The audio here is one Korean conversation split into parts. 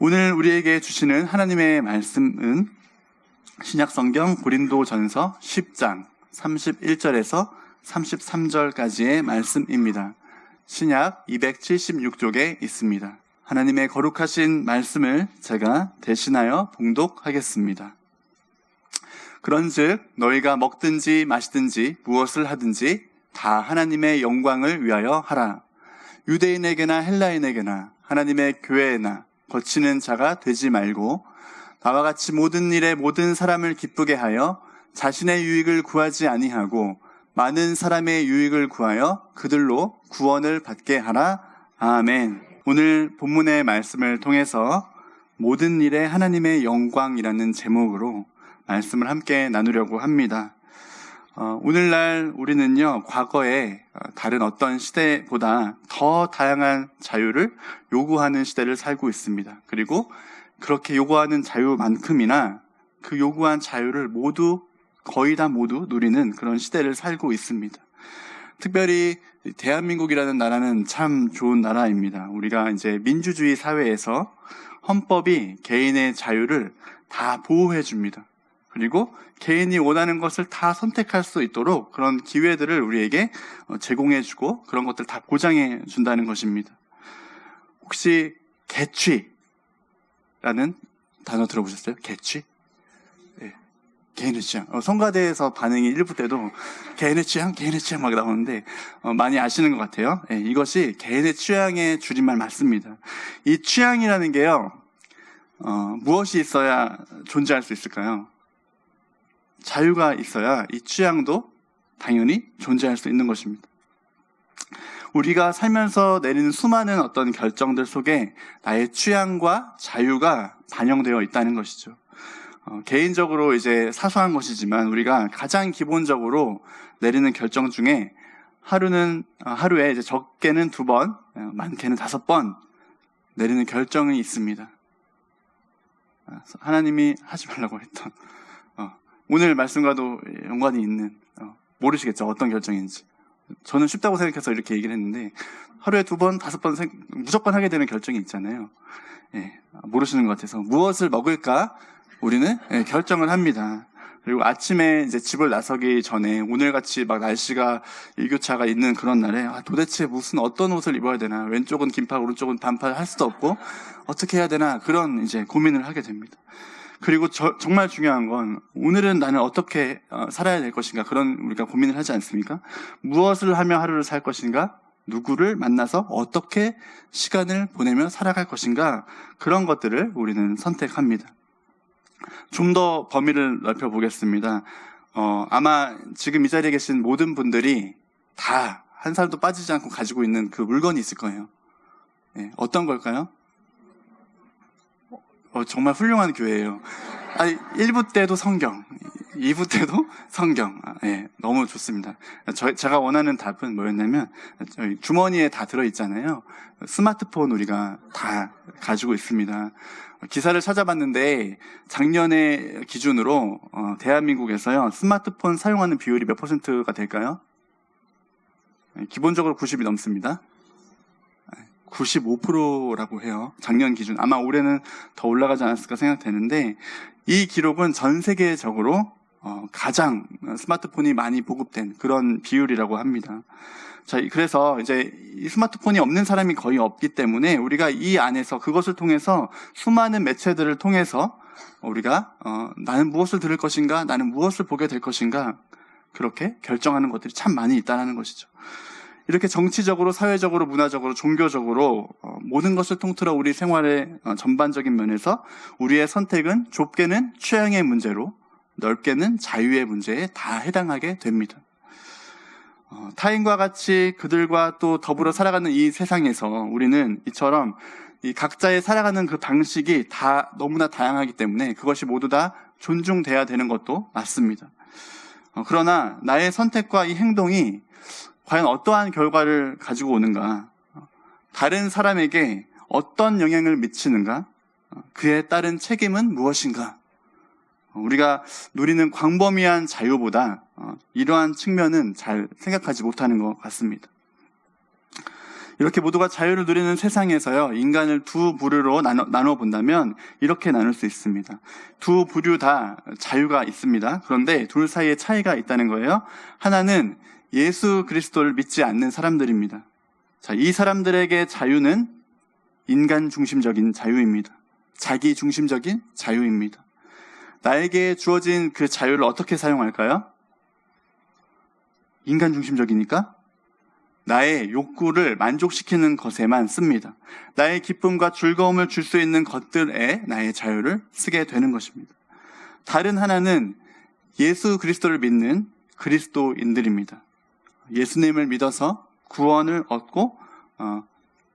오늘 우리에게 주시는 하나님의 말씀은 신약성경 고린도전서 10장 31절에서 33절까지의 말씀입니다. 신약 276쪽에 있습니다. 하나님의 거룩하신 말씀을 제가 대신하여 봉독하겠습니다. 그런즉 너희가 먹든지 마시든지 무엇을 하든지 다 하나님의 영광을 위하여 하라. 유대인에게나 헬라인에게나 하나님의 교회에나 거치는 자가 되지 말고 나와 같이 모든 일에 모든 사람을 기쁘게 하여 자신의 유익을 구하지 아니하고 많은 사람의 유익을 구하여 그들로 구원을 받게 하라. 아멘. 오늘 본문의 말씀을 통해서 모든 일에 하나님의 영광이라는 제목으로 말씀을 함께 나누려고 합니다. 오늘날 우리는요, 과거에 다른 어떤 시대보다 더 다양한 자유를 요구하는 시대를 살고 있습니다. 그리고 그렇게 요구하는 자유만큼이나 그 요구한 자유를 거의 다 모두 누리는 그런 시대를 살고 있습니다. 특별히 대한민국이라는 나라는 참 좋은 나라입니다. 우리가 이제 민주주의 사회에서 헌법이 개인의 자유를 다 보호해 줍니다. 그리고 개인이 원하는 것을 다 선택할 수 있도록 그런 기회들을 우리에게 제공해주고 그런 것들 다 보장해 준다는 것입니다. 혹시 개취라는 단어 들어보셨어요? 개취? 네. 개인의 취향. 성가대에서 반응이 1부 때도 개인의 취향 막 나오는데 많이 아시는 것 같아요. 네, 이것이 개인의 취향의 줄임말 맞습니다. 이 취향이라는 게요, 무엇이 있어야 존재할 수 있을까요? 자유가 있어야 이 취향도 당연히 존재할 수 있는 것입니다. 우리가 살면서 내리는 수많은 어떤 결정들 속에 나의 취향과 자유가 반영되어 있다는 것이죠. 개인적으로 이제 사소한 것이지만 우리가 가장 기본적으로 내리는 결정 중에 하루에 이제 적게는 2번, 많게는 5번 내리는 결정이 있습니다. 하나님이 하지 말라고 했던 오늘 말씀과도 연관이 있는, 모르시겠죠? 어떤 결정인지. 저는 쉽다고 생각해서 이렇게 얘기를 했는데, 하루에 2번, 5번 무조건 하게 되는 결정이 있잖아요. 예, 모르시는 것 같아서. 무엇을 먹을까? 우리는 결정을 합니다. 그리고 아침에 이제 집을 나서기 전에, 오늘같이 막 날씨가 일교차가 있는 그런 날에, 도대체 어떤 옷을 입어야 되나? 왼쪽은 긴팔, 오른쪽은 반팔 할 수도 없고, 어떻게 해야 되나? 그런 이제 고민을 하게 됩니다. 그리고 정말 중요한 건 오늘은 나는 어떻게 살아야 될 것인가, 그런 우리가 고민을 하지 않습니까? 무엇을 하며 하루를 살 것인가, 누구를 만나서 어떻게 시간을 보내며 살아갈 것인가, 그런 것들을 우리는 선택합니다. 좀 더 범위를 넓혀보겠습니다. 아마 지금 이 자리에 계신 모든 분들이 다 한 살도 빠지지 않고 가지고 있는 그 물건이 있을 거예요. 네, 어떤 걸까요? 정말 훌륭한 교회예요. 1부 때도 성경, 2부 때도 성경. 너무 좋습니다. 제가 원하는 답은 뭐였냐면, 주머니에 다 들어있잖아요. 스마트폰 우리가 다 가지고 있습니다. 기사를 찾아봤는데 작년의 기준으로 대한민국에서요, 스마트폰 사용하는 비율이 몇 %가 될까요? 기본적으로 90이 넘습니다. 95%라고 해요. 작년 기준. 아마 올해는 더 올라가지 않았을까 생각되는데, 이 기록은 전 세계적으로 가장 스마트폰이 많이 보급된 그런 비율이라고 합니다. 자, 그래서 이제 이 스마트폰이 없는 사람이 거의 없기 때문에 우리가 이 안에서 그것을 통해서 수많은 매체들을 통해서 우리가 나는 무엇을 들을 것인가, 나는 무엇을 보게 될 것인가, 그렇게 결정하는 것들이 참 많이 있다는 것이죠. 이렇게 정치적으로, 사회적으로, 문화적으로, 종교적으로 모든 것을 통틀어 우리 생활의 전반적인 면에서 우리의 선택은 좁게는 취향의 문제로, 넓게는 자유의 문제에 다 해당하게 됩니다. 타인과 같이 그들과 또 더불어 살아가는 이 세상에서 우리는 이처럼 이 각자의 살아가는 그 방식이 다 너무나 다양하기 때문에 그것이 모두 다 존중돼야 되는 것도 맞습니다. 그러나 나의 선택과 이 행동이 과연 어떠한 결과를 가지고 오는가, 다른 사람에게 어떤 영향을 미치는가, 그에 따른 책임은 무엇인가, 우리가 누리는 광범위한 자유보다 이러한 측면은 잘 생각하지 못하는 것 같습니다. 이렇게 모두가 자유를 누리는 세상에서요, 인간을 두 부류로 나눠 본다면 이렇게 나눌 수 있습니다. 두 부류 다 자유가 있습니다. 그런데 둘 사이에 차이가 있다는 거예요. 하나는 예수 그리스도를 믿지 않는 사람들입니다. 자, 이 사람들에게 자유는 인간 중심적인 자유입니다. 자기 중심적인 자유입니다. 나에게 주어진 그 자유를 어떻게 사용할까요? 인간 중심적이니까 나의 욕구를 만족시키는 것에만 씁니다. 나의 기쁨과 즐거움을 줄 수 있는 것들에 나의 자유를 쓰게 되는 것입니다. 다른 하나는 예수 그리스도를 믿는 그리스도인들입니다. 예수님을 믿어서 구원을 얻고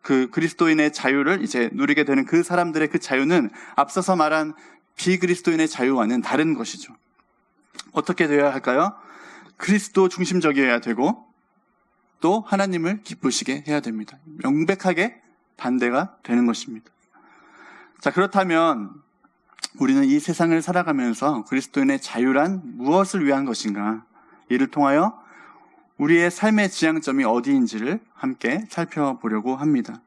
그 그리스도인의 자유를 이제 누리게 되는 그 사람들의 그 자유는 앞서서 말한 비그리스도인의 자유와는 다른 것이죠. 어떻게 되어야 할까요? 그리스도 중심적이어야 되고 또 하나님을 기쁘시게 해야 됩니다. 명백하게 반대가 되는 것입니다. 자, 그렇다면 우리는 이 세상을 살아가면서 그리스도인의 자유란 무엇을 위한 것인가? 이를 통하여 우리의 삶의 지향점이 어디인지를 함께 살펴보려고 합니다.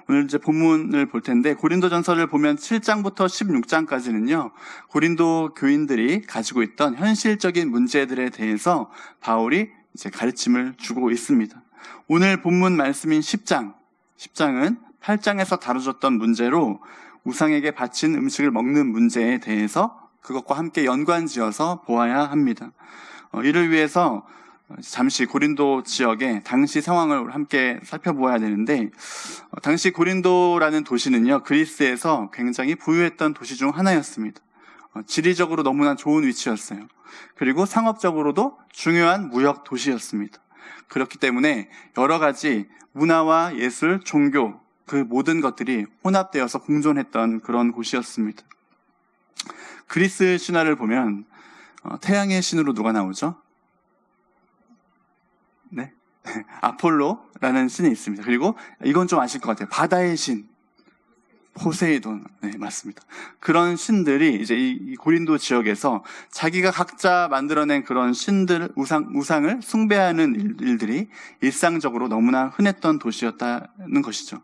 오늘 이제 본문을 볼 텐데, 고린도전서를 보면 7장부터 16장까지는요, 고린도 교인들이 가지고 있던 현실적인 문제들에 대해서 바울이 이제 가르침을 주고 있습니다. 오늘 본문 말씀인 10장은 8장에서 다뤄졌던 문제로 우상에게 바친 음식을 먹는 문제에 대해서 그것과 함께 연관지어서 보아야 합니다. 이를 위해서 잠시 고린도 지역의 당시 상황을 함께 살펴보아야 되는데, 당시 고린도라는 도시는요, 그리스에서 굉장히 부유했던 도시 중 하나였습니다. 지리적으로 너무나 좋은 위치였어요. 그리고 상업적으로도 중요한 무역 도시였습니다. 그렇기 때문에 여러 가지 문화와 예술, 종교, 그 모든 것들이 혼합되어서 공존했던 그런 곳이었습니다. 그리스 신화를 보면 태양의 신으로 누가 나오죠? 네, 아폴로라는 신이 있습니다. 그리고 이건 좀 아실 것 같아요. 바다의 신, 포세이돈. 네, 맞습니다. 그런 신들이 이제 이 고린도 지역에서 자기가 각자 만들어낸 그런 신들, 우상을 숭배하는 일들이 일상적으로 너무나 흔했던 도시였다는 것이죠.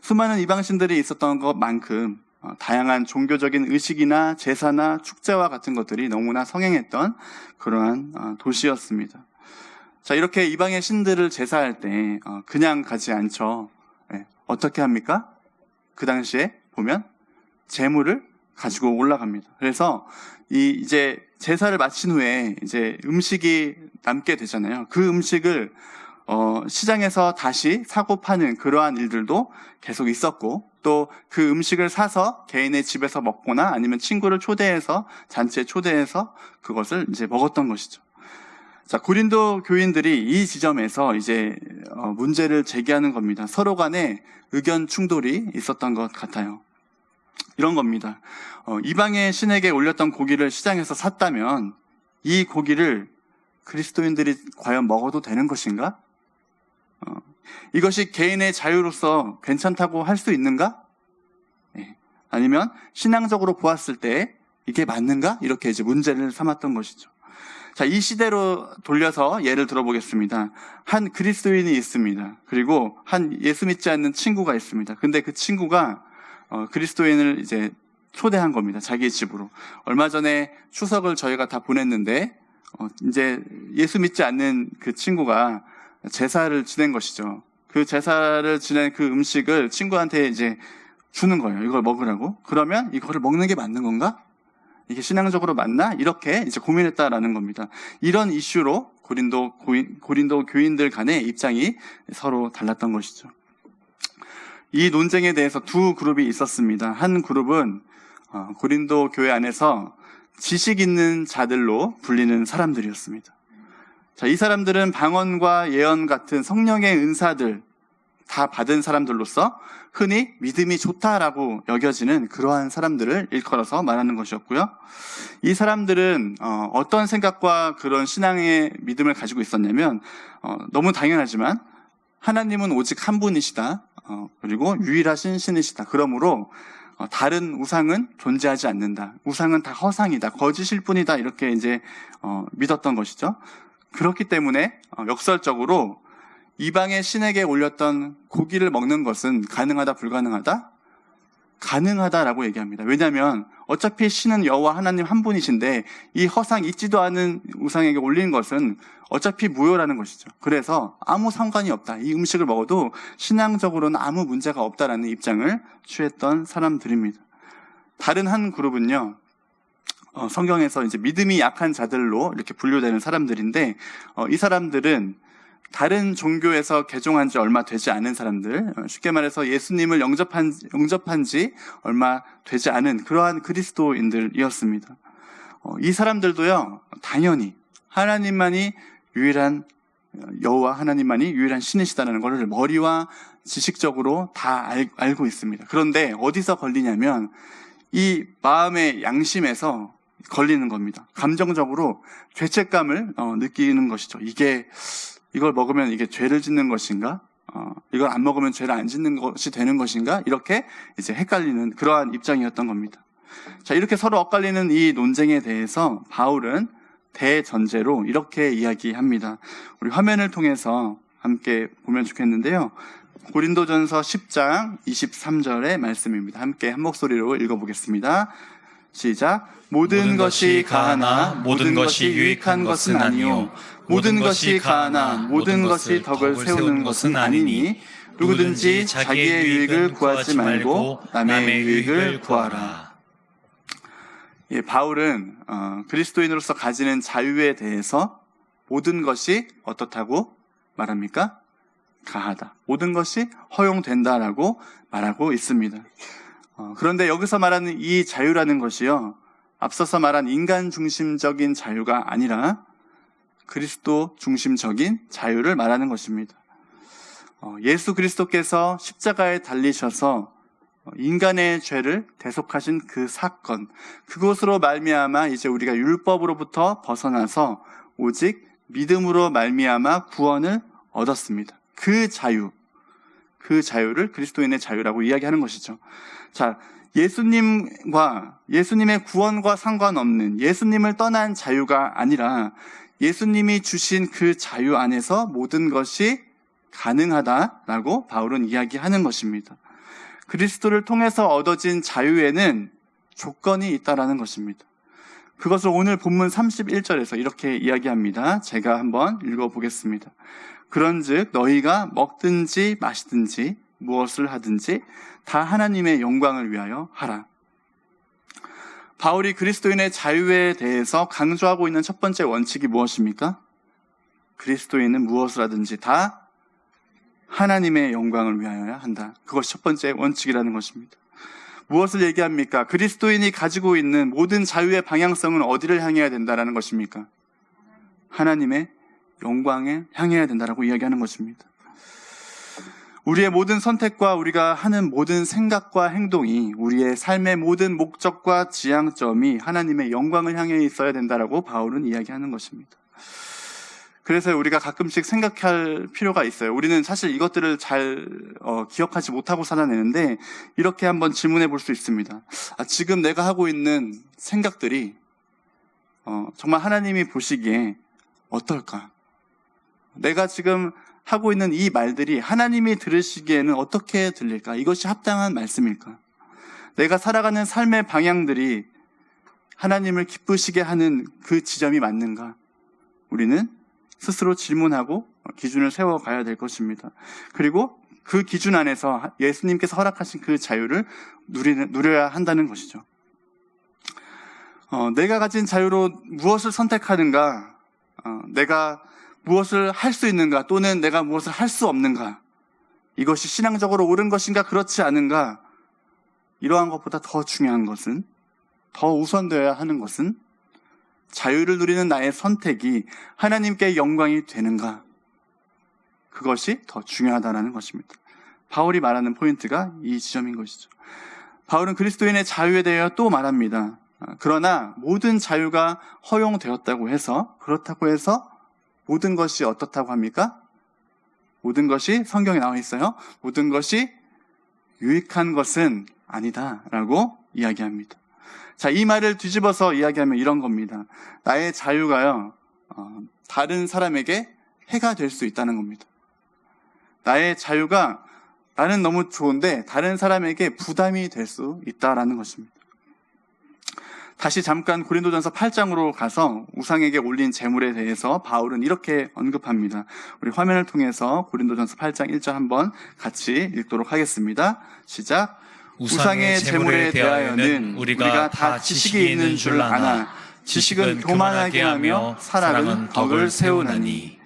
수많은 이방신들이 있었던 것만큼 다양한 종교적인 의식이나 제사나 축제와 같은 것들이 너무나 성행했던 그러한 도시였습니다. 자, 이렇게 이방의 신들을 제사할 때 그냥 가지 않죠. 네, 어떻게 합니까? 그 당시에 보면 제물을 가지고 올라갑니다. 그래서 이제 제사를 마친 후에 이제 음식이 남게 되잖아요. 그 음식을 시장에서 다시 사고 파는 그러한 일들도 계속 있었고, 또 그 음식을 사서 개인의 집에서 먹거나 아니면 친구를 초대해서 잔치에 초대해서 그것을 이제 먹었던 것이죠. 자, 고린도 교인들이 이 지점에서 이제 문제를 제기하는 겁니다. 서로 간에 의견 충돌이 있었던 것 같아요. 이런 겁니다. 이방의 신에게 올렸던 고기를 시장에서 샀다면 이 고기를 그리스도인들이 과연 먹어도 되는 것인가? 이것이 개인의 자유로서 괜찮다고 할 수 있는가? 네. 아니면 신앙적으로 보았을 때 이게 맞는가? 이렇게 이제 문제를 삼았던 것이죠. 자, 이 시대로 돌려서 예를 들어보겠습니다. 한 그리스도인이 있습니다. 그리고 한 예수 믿지 않는 친구가 있습니다. 근데 그 친구가 그리스도인을 이제 초대한 겁니다. 자기 집으로. 얼마 전에 추석을 저희가 다 보냈는데 이제 예수 믿지 않는 그 친구가 제사를 지낸 것이죠. 그 제사를 지낸 그 음식을 친구한테 이제 주는 거예요. 이걸 먹으라고. 그러면 이거를 먹는 게 맞는 건가? 이게 신앙적으로 맞나? 이렇게 이제 고민했다라는 겁니다. 이런 이슈로 고린도 교인들 간의 입장이 서로 달랐던 것이죠. 이 논쟁에 대해서 두 그룹이 있었습니다. 한 그룹은 고린도 교회 안에서 지식 있는 자들로 불리는 사람들이었습니다. 자, 이 사람들은 방언과 예언 같은 성령의 은사들 다 받은 사람들로서 흔히 믿음이 좋다라고 여겨지는 그러한 사람들을 일컬어서 말하는 것이었고요. 이 사람들은 어떤 생각과 그런 신앙의 믿음을 가지고 있었냐면 너무 당연하지만 하나님은 오직 한 분이시다. 그리고 유일하신 신이시다. 그러므로 다른 우상은 존재하지 않는다. 우상은 다 허상이다. 거짓일 뿐이다. 이렇게 이제 믿었던 것이죠. 그렇기 때문에 역설적으로 이방의 신에게 올렸던 고기를 먹는 것은 가능하다, 불가능하다? 가능하다라고 얘기합니다. 왜냐하면 어차피 신은 여호와 하나님 한 분이신데 이 허상 있지도 않은 우상에게 올린 것은 어차피 무효라는 것이죠. 그래서 아무 상관이 없다. 이 음식을 먹어도 신앙적으로는 아무 문제가 없다라는 입장을 취했던 사람들입니다. 다른 한 그룹은요, 성경에서 이제 믿음이 약한 자들로 이렇게 분류되는 사람들인데, 이 사람들은 다른 종교에서 개종한 지 얼마 되지 않은 사람들, 쉽게 말해서 예수님을 영접한 지 얼마 되지 않은 그러한 그리스도인들이었습니다. 이 사람들도요, 당연히 하나님만이 유일한, 여호와 하나님만이 유일한 신이시다는 것을 머리와 지식적으로 다 알고 있습니다. 그런데 어디서 걸리냐면 이 마음의 양심에서 걸리는 겁니다. 감정적으로 죄책감을 느끼는 것이죠. 이걸 먹으면 이게 죄를 짓는 것인가? 이걸 안 먹으면 죄를 안 짓는 것이 되는 것인가? 이렇게 이제 헷갈리는 그러한 입장이었던 겁니다. 자, 이렇게 서로 엇갈리는 이 논쟁에 대해서 바울은 대전제로 이렇게 이야기합니다. 우리 화면을 통해서 함께 보면 좋겠는데요. 고린도전서 10장 23절의 말씀입니다. 함께 한 목소리로 읽어보겠습니다. 시작. 모든 것이 가하나 모든 것이 유익한 것은 아니요 모든 것이 가하나 모든 것이 덕을 세우는 것은 아니니 누구든지 자기의 유익을 구하지 말고 남의 유익을 구하라. 예, 바울은 그리스도인으로서 가지는 자유에 대해서 모든 것이 어떻다고 말합니까? 가하다. 모든 것이 허용된다라고 말하고 있습니다. 그런데 여기서 말하는 이 자유라는 것이요, 앞서서 말한 인간 중심적인 자유가 아니라 그리스도 중심적인 자유를 말하는 것입니다. 예수 그리스도께서 십자가에 달리셔서 인간의 죄를 대속하신 그 사건, 그것으로 말미암아 이제 우리가 율법으로부터 벗어나서 오직 믿음으로 말미암아 구원을 얻었습니다. 그 자유를 그리스도인의 자유라고 이야기하는 것이죠. 자, 예수님의 구원과 상관없는 예수님을 떠난 자유가 아니라 예수님이 주신 그 자유 안에서 모든 것이 가능하다라고 바울은 이야기하는 것입니다. 그리스도를 통해서 얻어진 자유에는 조건이 있다라는 것입니다. 그것을 오늘 본문 31절에서 이렇게 이야기합니다. 제가 한번 읽어보겠습니다. 그런즉 너희가 먹든지 마시든지 무엇을 하든지 다 하나님의 영광을 위하여 하라. 바울이 그리스도인의 자유에 대해서 강조하고 있는 첫 번째 원칙이 무엇입니까? 그리스도인은 무엇을 하든지 다 하나님의 영광을 위하여야 한다. 그것이 첫 번째 원칙이라는 것입니다. 무엇을 얘기합니까? 그리스도인이 가지고 있는 모든 자유의 방향성은 어디를 향해야 된다는 것입니까? 하나님의 영광에 향해야 된다라고 이야기하는 것입니다. 우리의 모든 선택과 우리가 하는 모든 생각과 행동이 우리의 삶의 모든 목적과 지향점이 하나님의 영광을 향해 있어야 된다라고 바울은 이야기하는 것입니다. 그래서 우리가 가끔씩 생각할 필요가 있어요. 우리는 사실 이것들을 잘 기억하지 못하고 살아내는데 이렇게 한번 질문해 볼 수 있습니다. 지금 내가 하고 있는 생각들이 정말 하나님이 보시기에 어떨까? 내가 지금 하고 있는 이 말들이 하나님이 들으시기에는 어떻게 들릴까? 이것이 합당한 말씀일까? 내가 살아가는 삶의 방향들이 하나님을 기쁘시게 하는 그 지점이 맞는가? 우리는 스스로 질문하고 기준을 세워가야 될 것입니다. 그리고 그 기준 안에서 예수님께서 허락하신 그 자유를 누려야 한다는 것이죠. 내가 가진 자유로 무엇을 선택하는가? 내가 무엇을 할 수 있는가? 또는 내가 무엇을 할 수 없는가? 이것이 신앙적으로 옳은 것인가? 그렇지 않은가? 이러한 것보다 더 중요한 것은, 더 우선되어야 하는 것은 자유를 누리는 나의 선택이 하나님께 영광이 되는가? 그것이 더 중요하다는 것입니다. 바울이 말하는 포인트가 이 지점인 것이죠. 바울은 그리스도인의 자유에 대해 또 말합니다. 그러나 모든 자유가 허용되었다고 해서, 그렇다고 해서 모든 것이 어떻다고 합니까? 모든 것이 성경에 나와 있어요. 모든 것이 유익한 것은 아니다라고 이야기합니다. 자, 이 말을 뒤집어서 이야기하면 이런 겁니다. 나의 자유가요, 다른 사람에게 해가 될 수 있다는 겁니다. 나의 자유가 나는 너무 좋은데 다른 사람에게 부담이 될 수 있다라는 것입니다. 다시 잠깐 고린도전서 8장으로 가서 우상에게 올린 제물에 대해서 바울은 이렇게 언급합니다. 우리 화면을 통해서 고린도전서 8장 1절 한번 같이 읽도록 하겠습니다. 시작. 우상의 제물에 대하여는 우리가 다 지식이 있는 줄 아나 지식은 교만하게 하며 사랑은 덕을 세우나니.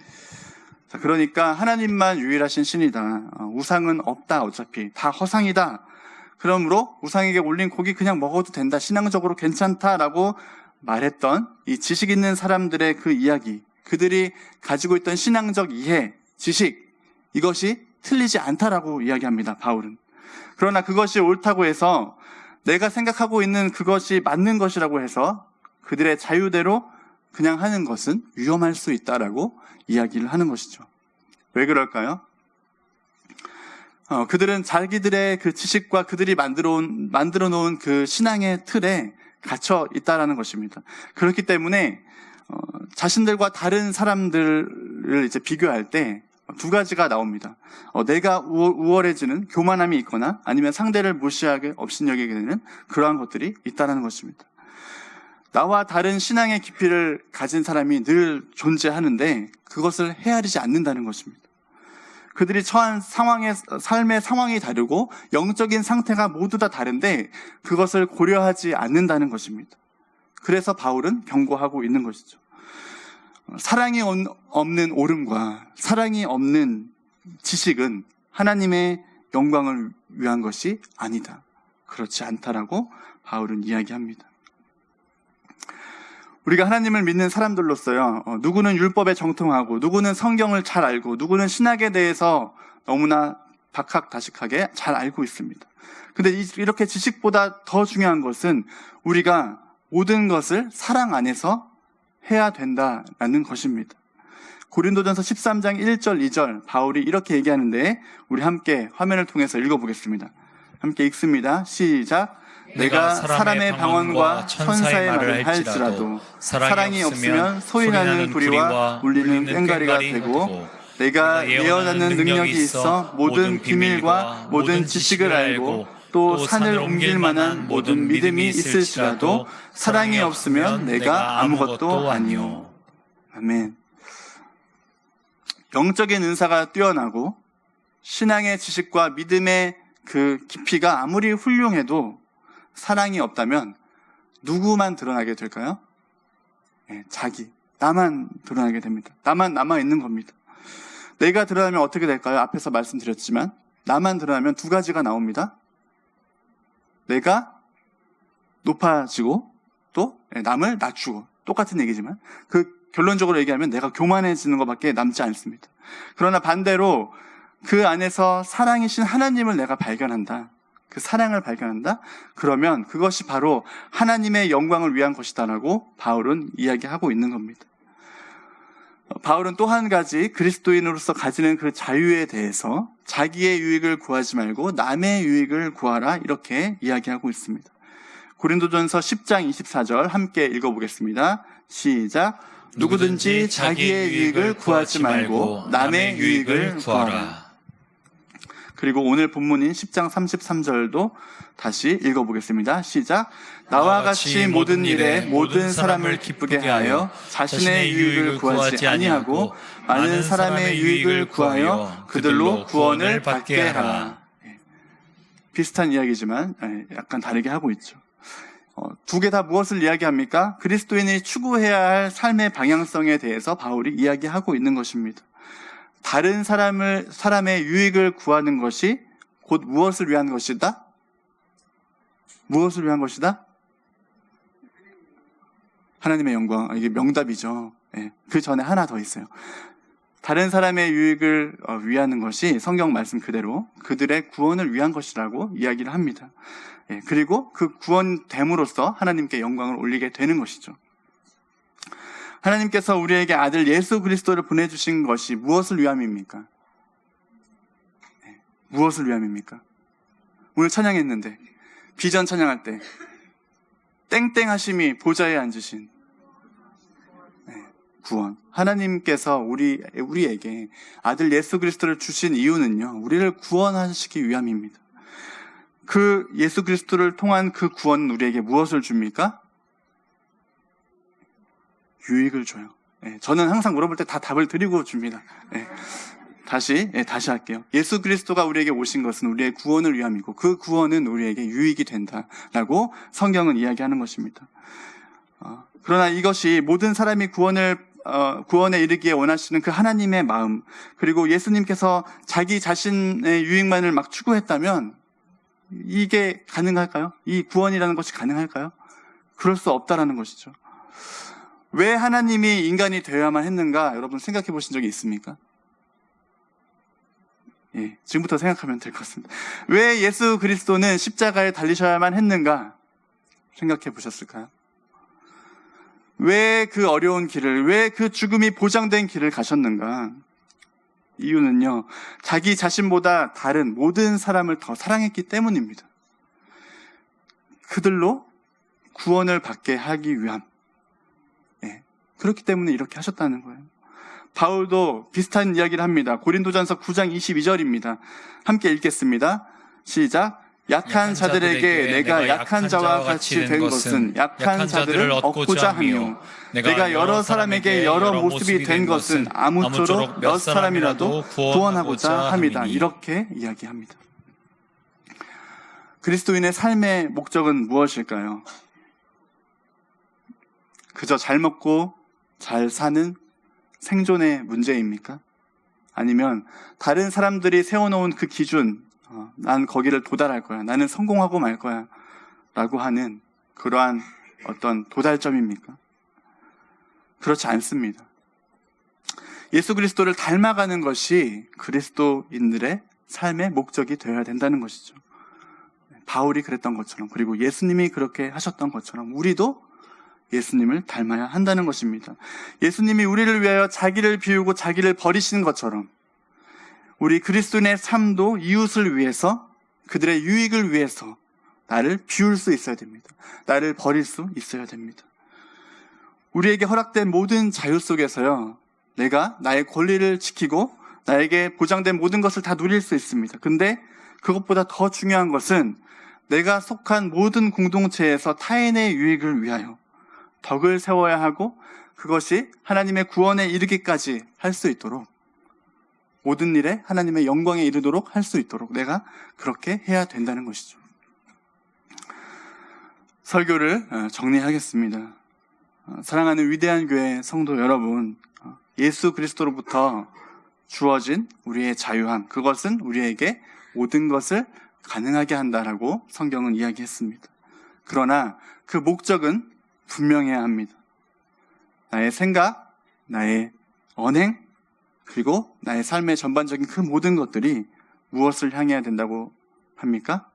자, 그러니까 하나님만 유일하신 신이다. 우상은 없다. 어차피 다 허상이다. 그러므로 우상에게 올린 고기 그냥 먹어도 된다. 신앙적으로 괜찮다라고 말했던 이 지식 있는 사람들의 그 이야기, 그들이 가지고 있던 신앙적 이해, 지식, 이것이 틀리지 않다라고 이야기합니다. 바울은. 그러나 그것이 옳다고 해서 내가 생각하고 있는 그것이 맞는 것이라고 해서 그들의 자유대로 그냥 하는 것은 위험할 수 있다라고 이야기를 하는 것이죠. 왜 그럴까요? 그들은 자기들의 그 지식과 그들이 만들어 놓은 그 신앙의 틀에 갇혀 있다라는 것입니다. 그렇기 때문에 자신들과 다른 사람들을 이제 비교할 때 두 가지가 나옵니다. 내가 우월해지는 교만함이 있거나 아니면 상대를 무시하게 업신여기게 되는 그러한 것들이 있다라는 것입니다. 나와 다른 신앙의 깊이를 가진 사람이 늘 존재하는데 그것을 헤아리지 않는다는 것입니다. 그들이 처한 삶의 상황이 다르고 영적인 상태가 모두 다 다른데 그것을 고려하지 않는다는 것입니다. 그래서 바울은 경고하고 있는 것이죠. 사랑이 없는 옳음과 사랑이 없는 지식은 하나님의 영광을 위한 것이 아니다. 그렇지 않다라고 바울은 이야기합니다. 우리가 하나님을 믿는 사람들로서요, 누구는 율법에 정통하고 누구는 성경을 잘 알고 누구는 신학에 대해서 너무나 박학다식하게 잘 알고 있습니다. 근데 이렇게 지식보다 더 중요한 것은 우리가 모든 것을 사랑 안에서 해야 된다라는 것입니다. 고린도전서 13장 1절 2절 바울이 이렇게 얘기하는데 우리 함께 화면을 통해서 읽어보겠습니다. 함께 읽습니다. 시작. 내가 사람의 방언과 천사의 말을 할지라도 사랑이 없으면 소리나는 구리와 울리는 꽹과리가 되고 내가 예언하는 능력이 있어 모든 비밀과 모든 지식을 알고 또 산을 옮길 만한 모든 믿음이 있을지라도 사랑이 없으면 내가 아무것도 아니요. 아멘. 영적인 은사가 뛰어나고 신앙의 지식과 믿음의 그 깊이가 아무리 훌륭해도 사랑이 없다면 누구만 드러나게 될까요? 나만 드러나게 됩니다. 나만 남아 있는 겁니다. 내가 드러나면 어떻게 될까요? 앞에서 말씀드렸지만 나만 드러나면 두 가지가 나옵니다. 내가 높아지고 또 남을 낮추고, 똑같은 얘기지만 그 결론적으로 얘기하면 내가 교만해지는 것밖에 남지 않습니다. 그러나 반대로 그 안에서 사랑이신 하나님을 내가 발견한다, 그 사랑을 발견한다, 그러면 그것이 바로 하나님의 영광을 위한 것이다라고 바울은 이야기하고 있는 겁니다. 바울은 또 한 가지 그리스도인으로서 가지는 그 자유에 대해서 자기의 유익을 구하지 말고 남의 유익을 구하라, 이렇게 이야기하고 있습니다. 고린도전서 10장 24절 함께 읽어보겠습니다. 시작. 누구든지 자기의 유익을 구하지 말고 남의 유익을 구하라. 그리고 오늘 본문인 10장 33절도 다시 읽어보겠습니다. 시작. 나와 같이 모든 일에 모든 사람을 기쁘게 하여 자신의 유익을 구하지 아니하고 많은 사람의 유익을 구하여 그들로 구원을 받게 하라. 비슷한 이야기지만 약간 다르게 하고 있죠. 두 개 다 무엇을 이야기합니까? 그리스도인이 추구해야 할 삶의 방향성에 대해서 바울이 이야기하고 있는 것입니다. 다른 사람의 유익을 구하는 것이 곧 무엇을 위한 것이다? 무엇을 위한 것이다? 하나님의 영광. 이게 명답이죠. 그 전에 하나 더 있어요. 다른 사람의 유익을 위하는 것이 성경 말씀 그대로 그들의 구원을 위한 것이라고 이야기를 합니다. 그리고 그 구원됨으로써 하나님께 영광을 올리게 되는 것이죠. 하나님께서 우리에게 아들 예수 그리스도를 보내주신 것이 무엇을 위함입니까? 무엇을 위함입니까? 오늘 찬양했는데, 비전 찬양할 때 땡땡 하심이 보좌에 앉으신, 구원. 하나님께서 우리에게 아들 예수 그리스도를 주신 이유는요, 우리를 구원하시기 위함입니다. 그 예수 그리스도를 통한 그 구원은 우리에게 무엇을 줍니까? 유익을 줘요. 저는 항상 물어볼 때 다 답을 드리고 줍니다. 다시 할게요. 예수 그리스도가 우리에게 오신 것은 우리의 구원을 위함이고 그 구원은 우리에게 유익이 된다라고 성경은 이야기하는 것입니다. 그러나 이것이 모든 사람이 구원에 이르기에 원하시는 그 하나님의 마음, 그리고 예수님께서 자기 자신의 유익만을 막 추구했다면 이게 가능할까요? 이 구원이라는 것이 가능할까요? 그럴 수 없다라는 것이죠. 왜 하나님이 인간이 되어야만 했는가? 여러분 생각해 보신 적이 있습니까? 지금부터 생각하면 될 것 같습니다. 왜 예수 그리스도는 십자가에 달리셔야만 했는가? 생각해 보셨을까요? 왜 그 어려운 길을, 왜 그 죽음이 보장된 길을 가셨는가? 이유는요, 자기 자신보다 다른 모든 사람을 더 사랑했기 때문입니다. 그들로 구원을 받게 하기 위함. 그렇기 때문에 이렇게 하셨다는 거예요. 바울도 비슷한 이야기를 합니다. 고린도전서 9장 22절입니다. 함께 읽겠습니다. 시작. 약한 자들에게 내가 약한 자와 같이 된 것은 약한 자들을 얻고자 하며 내가 여러 사람에게 여러 모습이 된 것은 아무쪼록 몇 사람이라도 구원하고자 함이다. 이렇게 이야기합니다. 그리스도인의 삶의 목적은 무엇일까요? 그저 잘 먹고 잘 사는 생존의 문제입니까? 아니면 다른 사람들이 세워놓은 그 기준, 난 거기를 도달할 거야, 나는 성공하고 말 거야 라고 하는 그러한 어떤 도달점입니까? 그렇지 않습니다. 예수 그리스도를 닮아가는 것이 그리스도인들의 삶의 목적이 되어야 된다는 것이죠. 바울이 그랬던 것처럼, 그리고 예수님이 그렇게 하셨던 것처럼 우리도 예수님을 닮아야 한다는 것입니다. 예수님이 우리를 위하여 자기를 비우고 자기를 버리시는 것처럼 우리 그리스도인의 삶도 이웃을 위해서, 그들의 유익을 위해서 나를 비울 수 있어야 됩니다. 나를 버릴 수 있어야 됩니다. 우리에게 허락된 모든 자유 속에서요, 내가 나의 권리를 지키고 나에게 보장된 모든 것을 다 누릴 수 있습니다. 근데 그것보다 더 중요한 것은 내가 속한 모든 공동체에서 타인의 유익을 위하여 덕을 세워야 하고 그것이 하나님의 구원에 이르기까지 할 수 있도록, 모든 일에 하나님의 영광에 이르도록 할 수 있도록 내가 그렇게 해야 된다는 것이죠. 설교를 정리하겠습니다. 사랑하는 위대한 교회 성도 여러분, 예수 그리스도로부터 주어진 우리의 자유함, 그것은 우리에게 모든 것을 가능하게 한다라고 성경은 이야기했습니다. 그러나 그 목적은 분명해야 합니다. 나의 생각, 나의 언행, 그리고 나의 삶의 전반적인 그 모든 것들이 무엇을 향해야 된다고 합니까?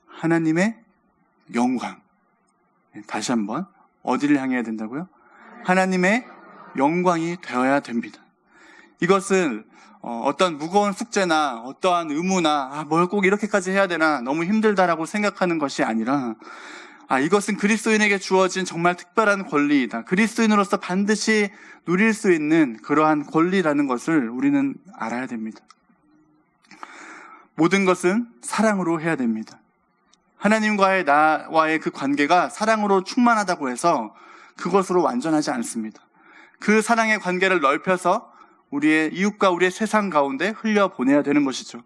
하나님의 영광. 다시 한번, 어디를 향해야 된다고요? 하나님의 영광이 되어야 됩니다. 이것은 어떤 무거운 숙제나 어떠한 의무나 뭘 꼭 이렇게까지 해야 되나 너무 힘들다라고 생각하는 것이 아니라, 이것은 그리스도인에게 주어진 정말 특별한 권리이다. 그리스도인으로서 반드시 누릴 수 있는 그러한 권리라는 것을 우리는 알아야 됩니다. 모든 것은 사랑으로 해야 됩니다. 하나님과의 나와의 그 관계가 사랑으로 충만하다고 해서 그것으로 완전하지 않습니다. 그 사랑의 관계를 넓혀서 우리의 이웃과 우리의 세상 가운데 흘려보내야 되는 것이죠.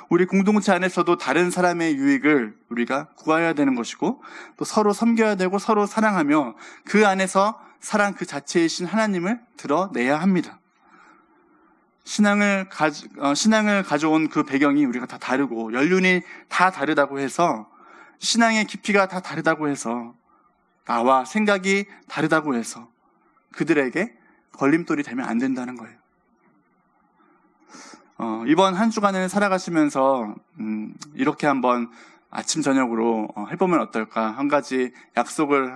우리 공동체 안에서도 다른 사람의 유익을 우리가 구해야 되는 것이고, 또 서로 섬겨야 되고 서로 사랑하며 그 안에서 사랑 그 자체이신 하나님을 드러내야 합니다. 신앙을 가져온 그 배경이 우리가 다 다르고 연륜이 다 다르다고 해서, 신앙의 깊이가 다 다르다고 해서, 나와 생각이 다르다고 해서 그들에게 걸림돌이 되면 안 된다는 거예요. 이번 한 주간을 살아가시면서 이렇게 한번 아침 저녁으로 해보면 어떨까, 한 가지 약속을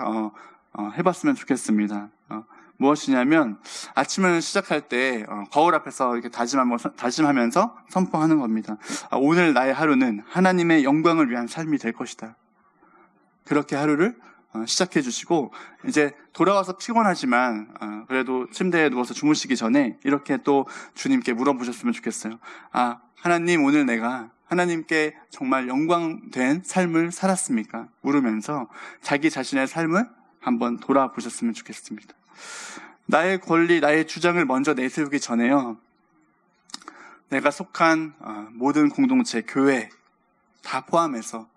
해봤으면 좋겠습니다. 무엇이냐면, 아침을 시작할 때 거울 앞에서 이렇게 다짐하면서 선포하는 겁니다. 오늘 나의 하루는 하나님의 영광을 위한 삶이 될 것이다. 그렇게 하루를 시작해 주시고, 이제 돌아와서 피곤하지만 그래도 침대에 누워서 주무시기 전에 이렇게 또 주님께 물어보셨으면 좋겠어요. 하나님, 오늘 내가 하나님께 정말 영광된 삶을 살았습니까? 물으면서 자기 자신의 삶을 한번 돌아보셨으면 좋겠습니다. 나의 권리, 나의 주장을 먼저 내세우기 전에요, 내가 속한 모든 공동체, 교회 다 포함해서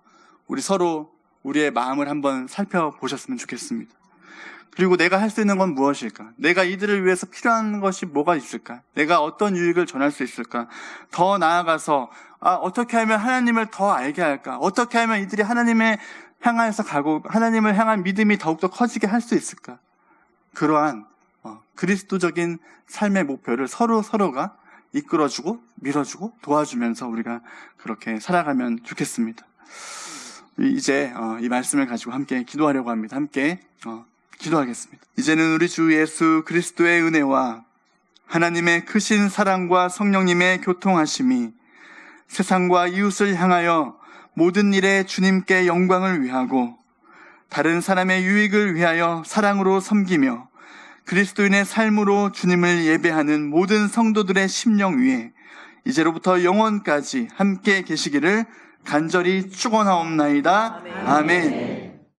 우리 서로 우리의 마음을 한번 살펴보셨으면 좋겠습니다. 그리고 내가 할 수 있는 건 무엇일까? 내가 이들을 위해서 필요한 것이 뭐가 있을까? 내가 어떤 유익을 전할 수 있을까? 더 나아가서 어떻게 하면 하나님을 더 알게 할까? 어떻게 하면 이들이 하나님을 향해서 가고 하나님을 향한 믿음이 더욱더 커지게 할 수 있을까? 그러한 그리스도적인 삶의 목표를 서로가 이끌어주고 밀어주고 도와주면서 우리가 그렇게 살아가면 좋겠습니다. 이제 이 말씀을 가지고 함께 기도하려고 합니다. 함께 기도하겠습니다. 이제는 우리 주 예수 그리스도의 은혜와 하나님의 크신 사랑과 성령님의 교통하심이 세상과 이웃을 향하여 모든 일에 주님께 영광을 위하고 다른 사람의 유익을 위하여 사랑으로 섬기며 그리스도인의 삶으로 주님을 예배하는 모든 성도들의 심령 위에 이제로부터 영원까지 함께 계시기를 간절히 축원하옵나이다. 아멘.